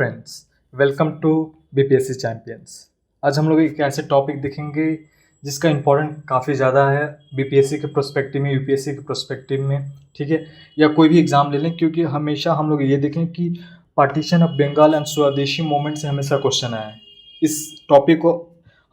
Friends, welcome to BPSC champions. आज हम लोग एक ऐसे टॉपिक देखेंगे जिसका इम्पोर्टेंट काफ़ी ज़्यादा है बीपीएससी के प्रोस्पेक्टिव में, यूपीएससी के प्रोस्पेक्टिव में, ठीक है, या कोई भी एग्ज़ाम ले लें, क्योंकि हमेशा हम लोग ये देखें कि पार्टीशन ऑफ बंगाल एंड स्वदेशी मूवमेंट से हमेशा क्वेश्चन आया है। इस टॉपिक को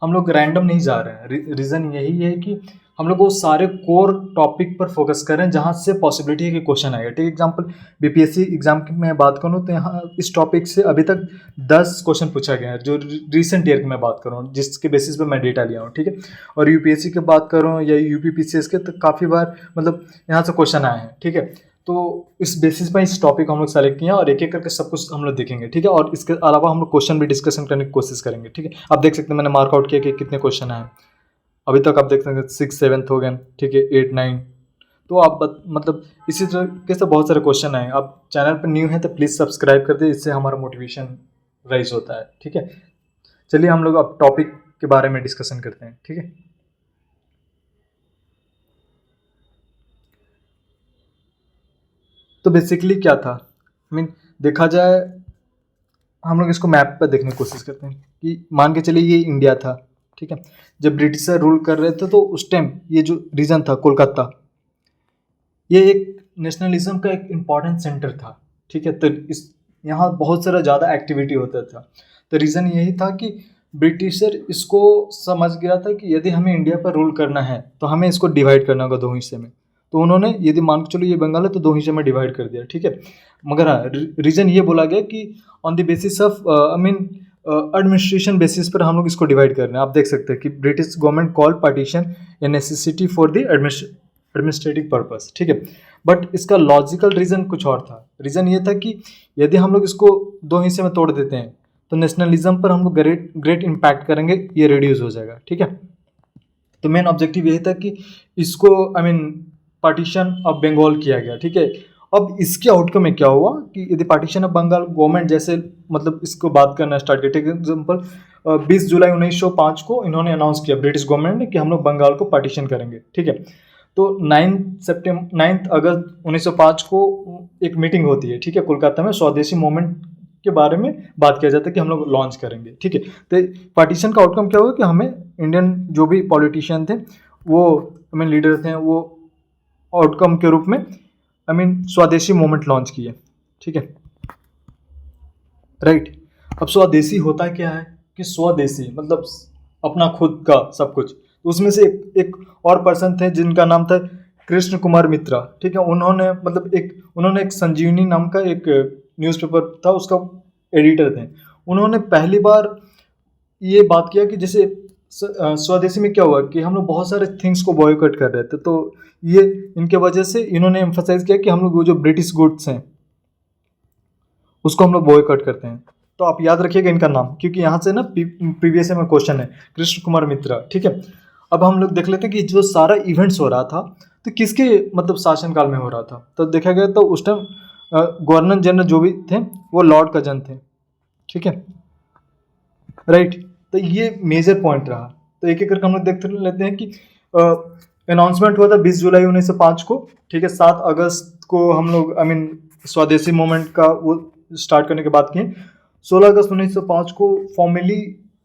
हम लोग रैंडम नहीं जा रहे हैं, रीज़न यही है कि हम लोग वो सारे कोर टॉपिक पर फोकस कर रहे हैं जहाँ से पॉसिबिलिटी है कि क्वेश्चन आएगा। ठीक है, एग्जांपल बीपीएससी एग्जाम की मैं बात करूँ तो यहाँ इस टॉपिक से अभी तक 10 क्वेश्चन पूछा गया है, जो रिसेंट ईयर की मैं बात करूँ, जिसके बेसिस पे मैं डेटा लिया हूँ। ठीक है, और यूपीएससी की बात करूँ या यूपीपीसीएस के, तो काफ़ी बार मतलब यहाँ से क्वेश्चन आए हैं। ठीक है, तो इस बेसिस पर इस टॉपिक हम लोग सेलेक्ट किए हैं और एक एक करके सब कुछ हम लोग देखेंगे। ठीक है, और इसके अलावा हम लोग क्वेश्चन भी डिस्कशन करने की कोशिश करेंगे। ठीक है, आप देख सकते हैं मैंने मार्कआउट किया कि कितने क्वेश्चन आए अभी तक। आप देख सकते हैं 6, 7 हो गए, ठीक है, 8, 9। तो आप मतलब इसी तरीके से बहुत सारे क्वेश्चन आए। आप चैनल पर न्यू हैं तो प्लीज़ सब्सक्राइब कर दे, इससे हमारा मोटिवेशन राइज होता है। ठीक है, चलिए हम लोग अब टॉपिक के बारे में डिस्कशन करते हैं। ठीक है, तो बेसिकली क्या था, देखा जाए, हम लोग इसको मैप पर देखने की कोशिश करते हैं कि मान के चलिए ये इंडिया था। ठीक है, जब ब्रिटिशर रूल कर रहे थे तो उस टाइम ये जो रीजन था कोलकाता, ये एक नेशनलिज्म का एक इम्पॉर्टेंट सेंटर था। ठीक है, तो इस यहाँ बहुत सारा ज़्यादा एक्टिविटी होता था। तो रीज़न यही था कि ब्रिटिशर इसको समझ गया था कि यदि हमें इंडिया पर रूल करना है तो हमें इसको डिवाइड करना होगा 2 हिस्से में। तो उन्होंने यदि मान के चलो ये बंगाल है तो 2 हिस्से में डिवाइड कर दिया। ठीक है, मगर हाँ, रीज़न ये बोला गया कि on the basis of administration basis पर हम लोग इसको डिवाइड कर रहे हैं। आप देख सकते हैं कि British government called partition A necessity for the administrative purpose. ठीक है, बट इसका लॉजिकल रीज़न कुछ और था। रीज़न ये था कि यदि हम लोग इसको 2 हिस्से में तोड़ देते हैं तो नेशनलिज्म पर हम लोग ग्रेट इम्पैक्ट करेंगे, ये रिड्यूस हो जाएगा। ठीक है, तो मेन ऑब्जेक्टिव यही था कि इसको पार्टीशन ऑफ बंगाल किया गया। ठीक है, अब इसके आउटकम में क्या हुआ कि यदि पार्टीशन ऑफ बंगाल गवर्नमेंट जैसे मतलब इसको बात करना स्टार्ट किया। ठीक है, एग्जाम्पल 20 जुलाई 1905 को इन्होंने अनाउंस किया ब्रिटिश गवर्नमेंट ने कि हम लोग बंगाल को पार्टीशन करेंगे। ठीक है, तो 9 अगस्त 1905 को एक मीटिंग होती है। ठीक है, कोलकाता में स्वदेशी मूवमेंट के बारे में बात किया जाता है कि हम लोग लॉन्च करेंगे। ठीक है, तो पार्टीशन का आउटकम क्या हुआ कि हमें इंडियन जो भी पॉलिटिशियन थे, वो लीडर थे, वो आउटकम के रूप में स्वदेशी मूवमेंट लॉन्च किया। ठीक है, राइट। अब स्वदेशी होता क्या है कि स्वदेशी मतलब अपना खुद का सब कुछ। उसमें से एक और पर्सन थे जिनका नाम था कृष्ण कुमार मित्रा। ठीक है, उन्होंने एक संजीवनी नाम का एक न्यूज़पेपर था, उसका एडिटर थे। उन्होंने पहली बार ये बात किया कि जैसे स्वदेशी में क्या हुआ कि हम लोग बहुत सारे थिंग्स को बॉयकॉट कर रहे थे, तो ये इनके वजह से इन्होंने एम्फसाइज किया कि हम लोग वो जो ब्रिटिश गुड्स हैं उसको हम लोग बॉयकॉट करते हैं। तो आप याद रखिएगा इनका नाम, क्योंकि यहाँ से ना प्रीवियस में क्वेश्चन है, कृष्ण कुमार मित्रा। ठीक है, अब हम लोग देख लेते हैं कि जो सारा इवेंट्स हो रहा था तो किसके मतलब शासनकाल में हो रहा था। तो देखा गया तो उस टाइम गवर्नर जनरल जो भी थे वो लॉर्ड कर्जन थे। ठीक है, राइट। तो ये मेजर पॉइंट रहा। तो एक एक करके हम लोग देख लेते हैं कि अनाउंसमेंट हुआ था 20 जुलाई 1905 को। ठीक है, 7 अगस्त को हम लोग स्वदेशी मूवमेंट का वो स्टार्ट करने के बाद किए। 16 अगस्त 1905 को फॉर्मली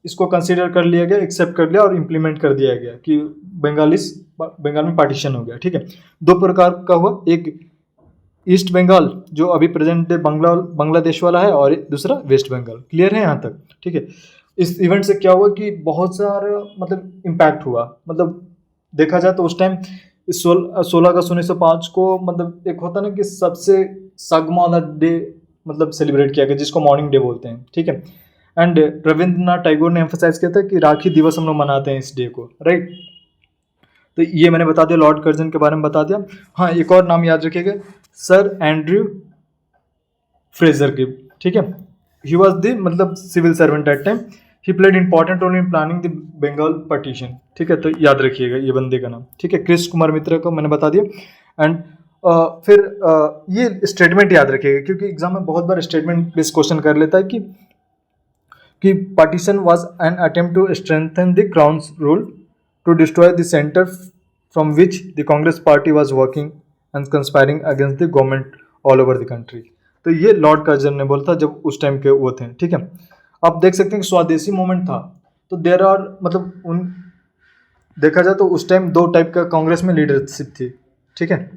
इसको कंसीडर कर लिया गया, एक्सेप्ट कर लिया और इम्प्लीमेंट कर दिया गया कि बंगाल में पार्टीशन हो गया। ठीक है, 2 प्रकार का हुआ, एक ईस्ट बंगाल जो अभी प्रेजेंट डे बांग्लादेश वाला है, और दूसरा वेस्ट बंगाल। क्लियर है यहाँ तक? ठीक है, इस इवेंट से क्या हुआ कि बहुत सारा मतलब इम्पैक्ट हुआ। मतलब देखा जाए तो उस टाइम 16 अगस्त 1905 को मतलब एक होता ना कि सबसे सगमा वाला डे मतलब सेलिब्रेट किया गया, जिसको मॉर्निंग डे बोलते हैं। ठीक है, एंड रविंद्रनाथ टैगोर ने एम्फोसाइज किया था कि राखी दिवस हम लोग मनाते हैं इस डे को, राइट। तो ये मैंने बता दिया, लॉर्ड कर्जन के बारे में बता दिया। हाँ, एक और नाम याद रखिएगा, सर एंड्रयू फ्रेजर की। ठीक है, ही वॉज द मतलब civil servant at time, he played important role in planning the Bengal partition. ठीक है, तो याद रखिएगा ये बंदे का नाम। ठीक है, कृष्ण कुमार मित्रा को मैंने बता दिया। एंड फिर ये स्टेटमेंट याद रखिएगा, क्योंकि एग्जाम में बहुत बार स्टेटमेंट बेस्ड क्वेश्चन कर लेता है कि partition was an attempt to strengthen the crown's rule, to destroy the centre from which the Congress party was working and conspiring against the government all over the country. तो ये Lord Curzon ने बोला था जब उस टाइम के वो थे, ठीक है। आप देख सकते हैं कि स्वदेशी मूवमेंट था, तो देर आर मतलब उन देखा जाए तो उस टाइम दो टाइप का कांग्रेस में लीडरशिप थी, ठीक है।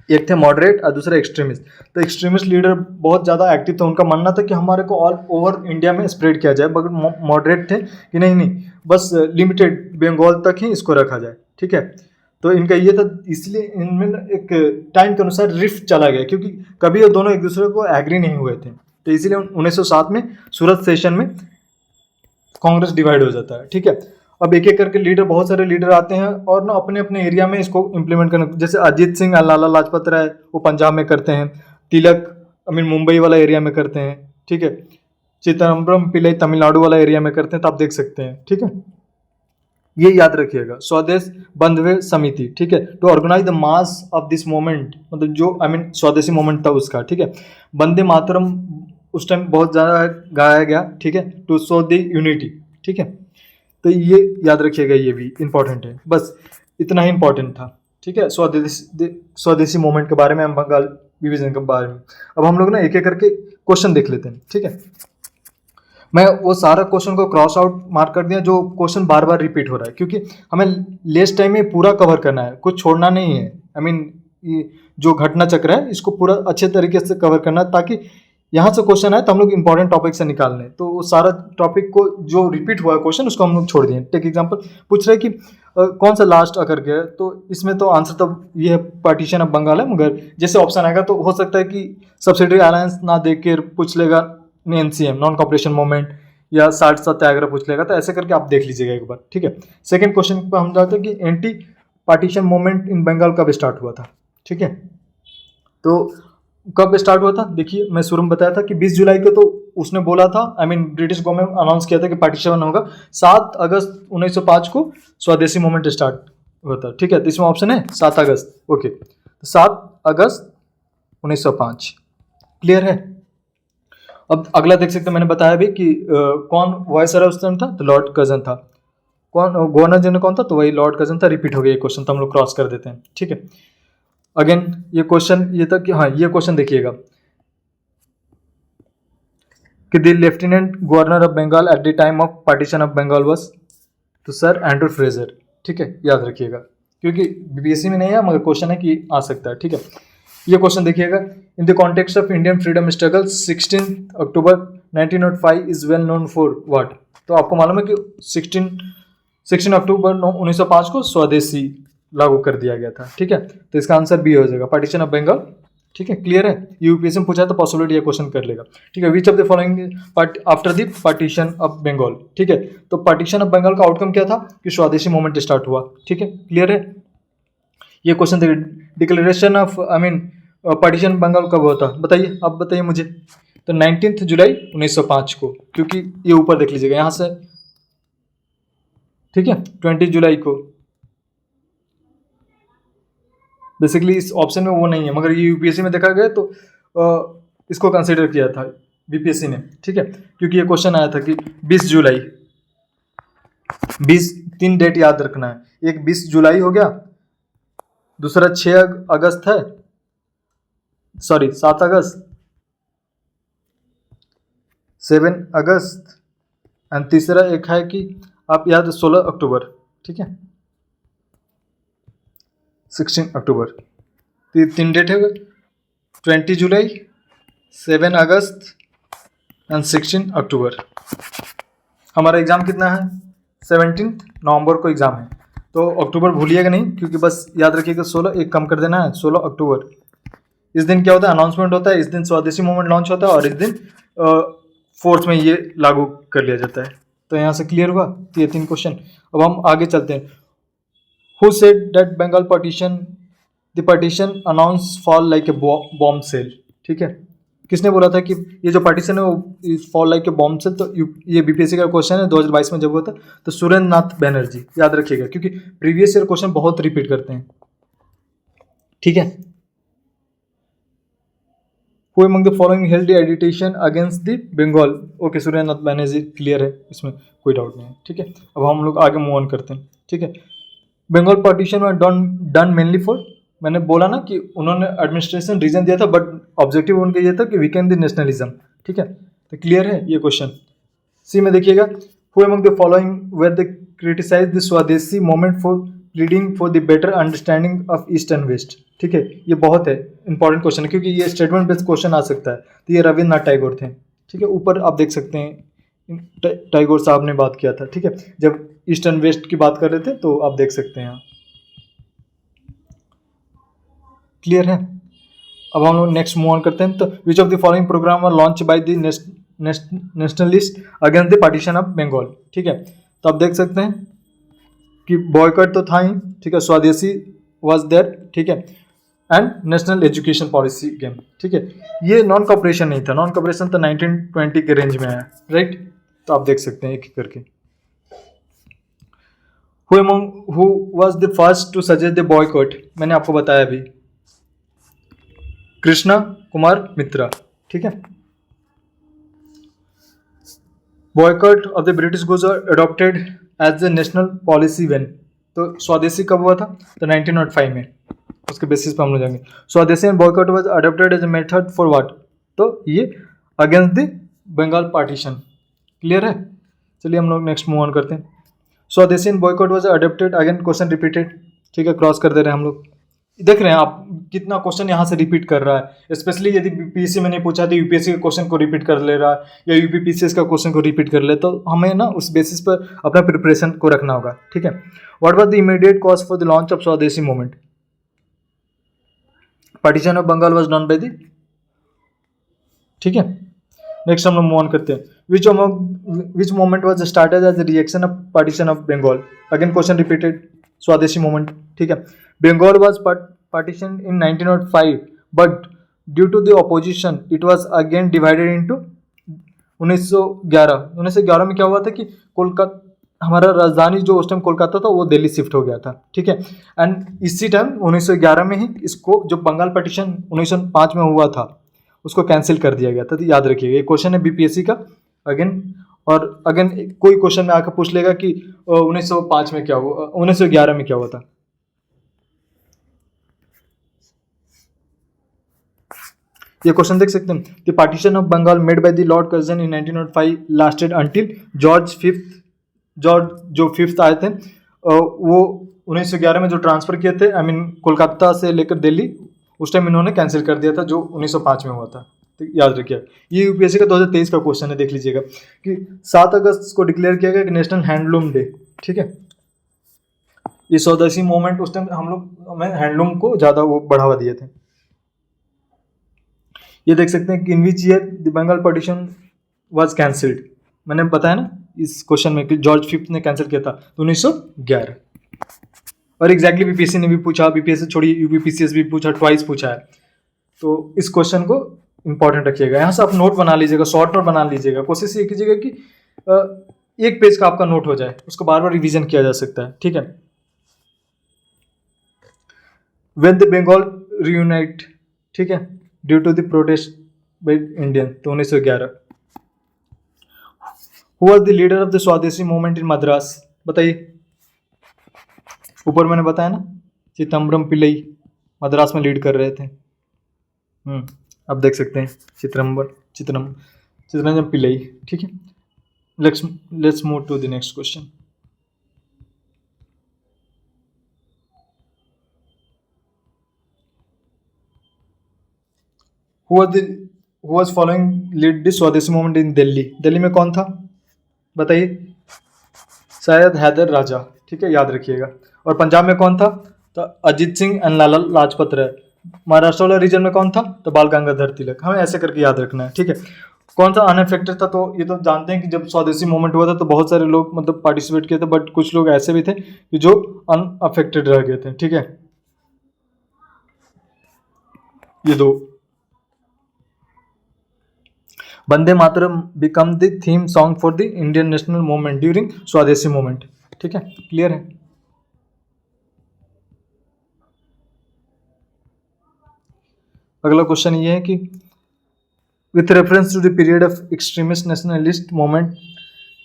एक थे मॉडरेट और दूसरा एक्सट्रीमिस्ट। तो एक्सट्रीमिस्ट लीडर बहुत ज़्यादा एक्टिव था, उनका मानना था कि हमारे को ऑल ओवर इंडिया में स्प्रेड किया जाए, मगर मॉडरेट थे कि नहीं नहीं बस लिमिटेड बंगाल तक ही इसको रखा जाए, ठीक है। तो इनका ये था, इसलिए इनमें एक टाइम के अनुसार रिफ्ट चला गया, क्योंकि कभी ये दोनों एक दूसरे को एग्री नहीं हुए थे। तो इसीलिए 1907 में सूरत सेशन में कांग्रेस डिवाइड हो जाता है, ठीक है। अब एक एक करके लीडर, बहुत सारे लीडर आते हैं और ना अपने अपने एरिया में इसको इम्प्लीमेंट करना, जैसे अजीत सिंह और लाला लाजपत राय वो पंजाब में करते हैं, तिलक मुंबई वाला एरिया में करते हैं, ठीक है। चिदम्बरम पिल्लई तमिलनाडु वाला एरिया में करते हैं, तो आप देख सकते हैं, ठीक है। ये याद रखिएगा, स्वदेश बंधवे समिति, ठीक है, to organise the mass of this movement, मतलब जो स्वदेशी मोमेंट था उसका, ठीक है। वंदे मातरम उस टाइम बहुत ज़्यादा गाया गया, ठीक है, टू शो द यूनिटी, ठीक है। तो ये याद रखिएगा, ये भी इंपॉर्टेंट है, बस इतना ही इंपॉर्टेंट था, ठीक है, स्वदेशी मूवमेंट के बारे में, हम बंगाल विभाजन के बारे में। अब हम लोग ना एक एक करके क्वेश्चन देख लेते हैं, ठीक है। मैं वो सारा क्वेश्चन को क्रॉस आउट मार्क कर दिया जो क्वेश्चन बार बार रिपीट हो रहा है, क्योंकि हमें लेस टाइम में पूरा कवर करना है, कुछ छोड़ना नहीं है। ये जो घटना चक्र है इसको पूरा अच्छे तरीके से कवर करना है, ताकि यहाँ से क्वेश्चन आए तो हम लोग इंपॉर्टेंट टॉपिक से निकाल लें। तो वो सारा टॉपिक को जो रिपीट हुआ है क्वेश्चन उसको हम लोग छोड़ दिए। टेक एग्जांपल पूछ रहे कि कौन सा लास्ट अकर गया, तो इसमें तो आंसर तो ये है पार्टीशन ऑफ बंगाल है, मगर जैसे ऑप्शन आएगा तो हो सकता है कि सब्सिडरी अलायंस ना देख के पूछ लेगा NCM नॉन कॉपरेशन मूवमेंट, या 60 सत्याग्रह पूछ लेगा, तो ऐसे करके आप देख लीजिएगा एक बार, ठीक है। सेकेंड क्वेश्चन पर हम जाते हैं कि anti partition movement in Bengal कब स्टार्ट हुआ था, ठीक है। तो कब स्टार्ट हुआ था, देखिए मैं शुरू में बताया था कि 20 जुलाई को तो उसने बोला था, ब्रिटिश गवर्नमेंट अनाउंस किया था कि पार्टीशन होगा। 7 अगस्त 1905 को स्वदेशी मूवमेंट स्टार्ट हुआ था, ठीक है। तो इसमें ऑप्शन है 7 अगस्त, ओके। तो 7 अगस्त 1905, क्लियर है। अब अगला देख सकते हैं, मैंने बताया भी कि कौन वायसराय उस टाइम था, तो लॉर्ड कर्जन था। कौन गवर्नर जनरल कौन था, तो वही लॉर्ड कर्जन था। रिपीट हो गया ये क्वेश्चन, तो हम लोग क्रॉस कर देते हैं, ठीक है। अगेन ये क्वेश्चन ये था कि हाँ, ये क्वेश्चन देखिएगा कि the lieutenant governor of Bengal at the time of partition of Bengal was, तो सर एंड्रू फ्रेजर, ठीक है, याद रखिएगा, क्योंकि बीपीएससी में नहीं है मगर क्वेश्चन है कि आ सकता है, ठीक है। ये क्वेश्चन देखिएगा, in the context of Indian freedom struggle 16 October 1905 is well known for what. तो आपको मालूम है कि 16 अक्टूबर 1905 को स्वदेशी लागू कर दिया गया था, ठीक है। तो इसका आंसर बी हो जाएगा, पार्टीशन ऑफ बंगाल, ठीक है, क्लियर है। यूपीएससी में पूछा तो पॉसिबिलिटी ये क्वेश्चन कर लेगा, ठीक है। Which of the following after the partition of Bengal, ठीक है। तो पार्टीशन ऑफ बंगाल का आउटकम क्या था कि स्वदेशी मूवमेंट स्टार्ट हुआ, ठीक है, क्लियर है। ये क्वेश्चन देखिए, डिक्लेरेशन ऑफ पार्टीशन बंगाल कब हुआ था, बताइए, आप बताइए मुझे। तो 19 जुलाई 1905 को, क्योंकि ये ऊपर देख लीजिएगा यहाँ से, ठीक है, 20 जुलाई को। बेसिकली इस ऑप्शन में वो नहीं है, मगर ये यूपीएससी में देखा गया तो इसको कंसिडर किया था बीपीएससी ने, ठीक है, क्योंकि ये क्वेश्चन आया था कि 20 जुलाई, 3 डेट याद रखना है, एक 20 जुलाई हो गया, दूसरा 6 अगस्त है, सॉरी 7 अगस्त, 7 अगस्त, एंड तीसरा एक है कि आप याद 16 अक्टूबर, ठीक है, 16 अक्टूबर। तो 3 डेट है, 20 जुलाई, 7 अगस्त एंड 16 अक्टूबर। हमारा एग्ज़ाम कितना है, 17 नवंबर को एग्ज़ाम है, तो अक्टूबर भूलिएगा नहीं, क्योंकि बस याद रखिएगा 16 एक कम कर देना है, 16 अक्टूबर। इस दिन क्या होता है, अनाउंसमेंट होता है, इस दिन स्वदेशी मूवमेंट लॉन्च होता है, और इस दिन फोर्स में ये लागू कर लिया जाता है। तो यहाँ से क्लियर हुआ, तो ये 3 क्वेश्चन। अब हम आगे चलते हैं। Who said that Bengal partition, the partition announced fall like a bomb cell, ठीक है, किसने बोला था कि ये जो पार्टीशन है वो fall like a bombshell. तो ये बीपीएससी का क्वेश्चन है, 2022 में जब हुआ था, तो सुरेंद्र नाथ बैनर्जी, याद रखिएगा, क्योंकि प्रीवियस ईयर क्वेश्चन बहुत रिपीट करते हैं, ठीक है। Who among the following held the agitation against the Bengal, okay, Surendra Nath Banerjee, clear है, इसमें कोई डाउट नहीं है, ठीक है। अब हम लोग आगे मूव ऑन करते हैं, ठीक है। बंगाल पार्टीशन में डन मेनली फॉर मैंने बोला ना कि उन्होंने एडमिनिस्ट्रेशन रीजन दिया था, बट ऑब्जेक्टिव उनका ये था कि वीकेंड द नेशनलिज्म। ठीक है, तो क्लियर है ये क्वेश्चन। सी में देखिएगा, who among the following were the criticise the swadeshi moment for leading for the better understanding of east and west. ठीक है, ये बहुत है इंपॉर्टेंट क्वेश्चन है, क्योंकि ये स्टेटमेंट बेस्ड क्वेश्चन आ सकता है। तो ये रविन्द्रनाथ टैगोर थे। ठीक है, ऊपर आप देख सकते हैं टैगोर साहब ने बात किया था। ठीक है, जब ईस्ट एंड वेस्ट की बात कर रहे थे, तो आप देख सकते हैं यहाँ। क्लियर है। अब हम लोग नेक्स्ट मूव ऑन करते हैं। तो which of the following programme are launch by the nationalist against the partition of Bengal. ठीक है, तो आप देख सकते हैं कि बॉयकॉट तो था ही। ठीक है, स्वदेशी वाज देयर। ठीक है, and national education policy game. ठीक है, ये नॉन कॉपरेशन नहीं था, नॉन कॉपरेशन तो 1920 के रेंज में है, राइट। तो आप देख सकते हैं एक एक करके। Who was the first to suggest the boycott, मैंने आपको बताया अभी, कृष्णा कुमार मित्रा। ठीक है, boycott of the British goods adopted as the national policy when, तो स्वदेशी कब हुआ था, तो 1905 में। उसके बेसिस पे हम लोग जाएंगे। Swadeshi and boycott was adopted as a method for what, तो ये against the Bengal partition. Clear है। चलिए हम लोग नेक्स्ट मूव ऑन करते हैं। स्वदेशी and boycott was adopted, again question repeated. ठीक है, क्रॉस कर दे रहे हैं हम लोग। देख रहे हैं आप कितना क्वेश्चन यहाँ से रिपीट कर रहा है, स्पेशली यदि बीपीएससी में नहीं पूछा तो यूपीएससी के क्वेश्चन को रिपीट कर ले रहा है, या यूपीपीसीएस का क्वेश्चन को रिपीट कर ले, तो हमें ना उस बेसिस पर अपना प्रिपरेशन को रखना होगा। ठीक है, what was the immediate cause for the launch of swadeshi movement, partition of Bengal was done by the. ठीक है, नेक्स्ट हम लोग मूव ऑन करते हैं। Which movement was started as a reaction of partition of Bengal, again question repeated, swadeshi movement. ठीक है, Bengal was partition in 1905, but due to the opposition it was again divided into 1911 में क्या हुआ था कि कोलकाता, हमारा राजधानी जो उस टाइम कोलकाता था वो दिल्ली शिफ्ट हो गया था। ठीक है, एंड इसी टाइम 1911 में ही इसको जो बंगाल पार्टीशन 1905 में हुआ था उसको कैंसिल कर दिया गया था। तो याद रखिएगा, ये क्वेश्चन है बीपीएससी का अगेन। और अगेन कोई क्वेश्चन में आकर पूछ लेगा कि 1905 में क्या हुआ, 1911 में क्या हुआ था। ये क्वेश्चन देख सकते हैं। The partition of Bengal made by the lord Curzon in 1905 lasted until George जो फिफ्थ आए थे, वो 1911 में जो ट्रांसफर किए थे, आई मीन कोलकाता से लेकर दिल्ली, उस टाइम इन्होंने कैंसिल कर दिया था जो 1905 में हुआ था। तो याद रखिए, ये यूपीएससी का 2023 का क्वेश्चन है, देख लीजिएगा कि 7 अगस्त को डिक्लेयर किया गया कि नेशनल हैंडलूम डे। ठीक है, ये स्वदेशी मूवमेंट उस टाइम हम लोग हमें हैंडलूम को ज़्यादा वो बढ़ावा दिए थे। ये देख सकते हैं कि in which year the Bengal partition was cancelled, मैंने बताया ना इस क्वेश्चन में कि जॉर्ज फिफ्थ ने कैंसिल किया था, तो 1911। और एग्जैक्टली बीपीएससी ने भी पूछा, बीपीएससी छोड़िए यूपीपीसीएस भी पूछा, ट्वाइस पूछा है। तो इस क्वेश्चन को इंपॉर्टेंट रखिएगा, यहाँ से आप नोट बना लीजिएगा, शॉर्ट नोट बना लीजिएगा। कोशिश ये कीजिएगा कि एक पेज का आपका नोट हो जाए, उसको बार बार रिवीजन किया जा सकता है। ठीक है, व्हेन द बंगाल रियूनाइट, ठीक है, due to the protest by Indian, तो 1911। Who was the leader of the Swadeshi movement in Madras, बताइए। ऊपर मैंने बताया ना, चिदम्बरम पिल्लई मद्रास में लीड कर रहे थे। आप देख सकते हैं चिदम्बरम पिल्लई। ठीक है, let's move to the next question. Who was following lead the Swadeshi movement in Delhi, Delhi में कौन था बताइए, शायद हैदर राजा। ठीक है, याद रखिएगा। और पंजाब में कौन था, तो अजीत सिंह एंड लाला लाजपत राय। महाराष्ट्र वाला रीजन में कौन था, तो बाल गंगाधर तिलक। हमें ऐसे करके याद रखना है। ठीक है, कौन सा अनअफेक्टेड था, तो ये तो जानते हैं कि जब स्वदेशी मूवमेंट हुआ था तो बहुत सारे लोग मतलब पार्टिसिपेट किए थे, बट कुछ लोग ऐसे भी थे कि जो अनअफेक्टेड रह गए थे। ठीक है, ये दो। Vande Mataram become the theme song for the Indian national movement during स्वदेशी मूवमेंट। ठीक है, क्लियर है। अगला क्वेश्चन ये है कि with reference to the period of extremist nationalist movement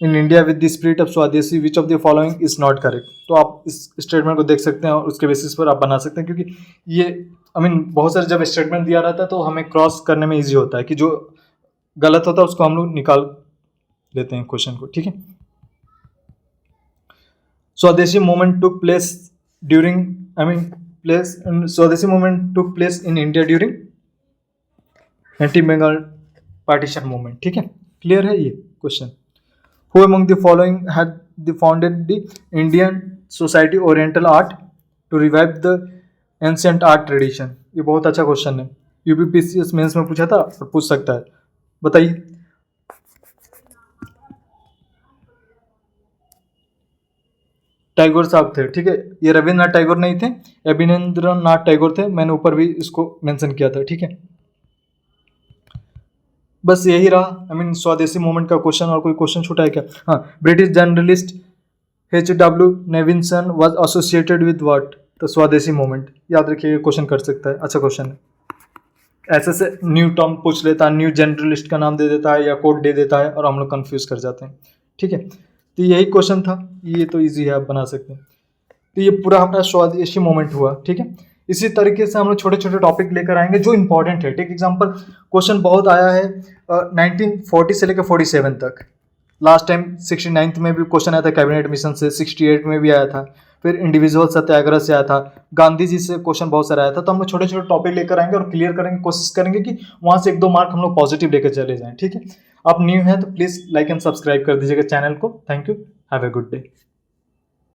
in India with the spirit of swadeshi which of the following is not correct. तो आप इस स्टेटमेंट को देख सकते हैं और उसके बेसिस पर आप बना सकते हैं, क्योंकि ये बहुत सारे जब स्टेटमेंट दिया रहता है तो हमें क्रॉस करने में ईजी होता है कि जो गलत होता है उसको हम लोग निकाल लेते हैं क्वेश्चन को। ठीक है, Swadeshi movement took place during स्वदेशी movement took place in India during anti Bengal partition movement. ठीक है, क्लियर है ये question. Who among the following had the founded the Indian society oriental art to revive the ancient art tradition. ये बहुत अच्छा question है, UPPCS mains में पूछा था और पूछ सकता है, बताइए। टैगोर साहब थे। ठीक है, ये रविंद्रनाथ टैगोर नहीं थे, अभिनेंद्रनाथ टैगोर थे। मैंने ऊपर भी इसको मेंशन किया था। ठीक है, बस यही रहा स्वदेशी मूवमेंट का क्वेश्चन। और कोई क्वेश्चन छूटा है क्या? हाँ, British journalist H.W. Nevinson was associated with what? तो स्वदेशी मूवमेंट, याद रखिए, क्वेश्चन कर सकता है, अच्छा क्वेश्चन है। ऐसे से न्यू टर्म पूछ लेता है, न्यू जर्नलिस्ट का नाम दे देता है या कोड दे देता है और हम लोग कंफ्यूज कर जाते हैं। ठीक है, तो यही क्वेश्चन था, ये तो इजी है, आप बना सकते हैं। तो ये पूरा हमारा स्वदेशी मूवमेंट हुआ। ठीक है, इसी तरीके से हम लोग छोटे छोटे टॉपिक लेकर आएंगे जो इंपॉर्टेंट है। ठीक, एग्जाम्पल क्वेश्चन बहुत आया है 1940 से लेकर 47 तक। लास्ट टाइम 69th में भी क्वेश्चन आया था कैबिनेट मिशन से, 68 में भी आया था, फिर इंडिविजुअल सत्याग्रह से आया था, गांधी जी से क्वेश्चन बहुत सारा आया था। तो हम लोग छोटे छोटे टॉपिक लेकर आएंगे और क्लियर करेंगे, कोशिश करेंगे कि वहाँ से 1-2 मार्क हम लोग पॉजिटिव लेकर चले जाएं। ठीक है, आप न्यू हैं तो प्लीज़ लाइक एंड सब्सक्राइब कर दीजिएगा चैनल को। Thank you, have a good day.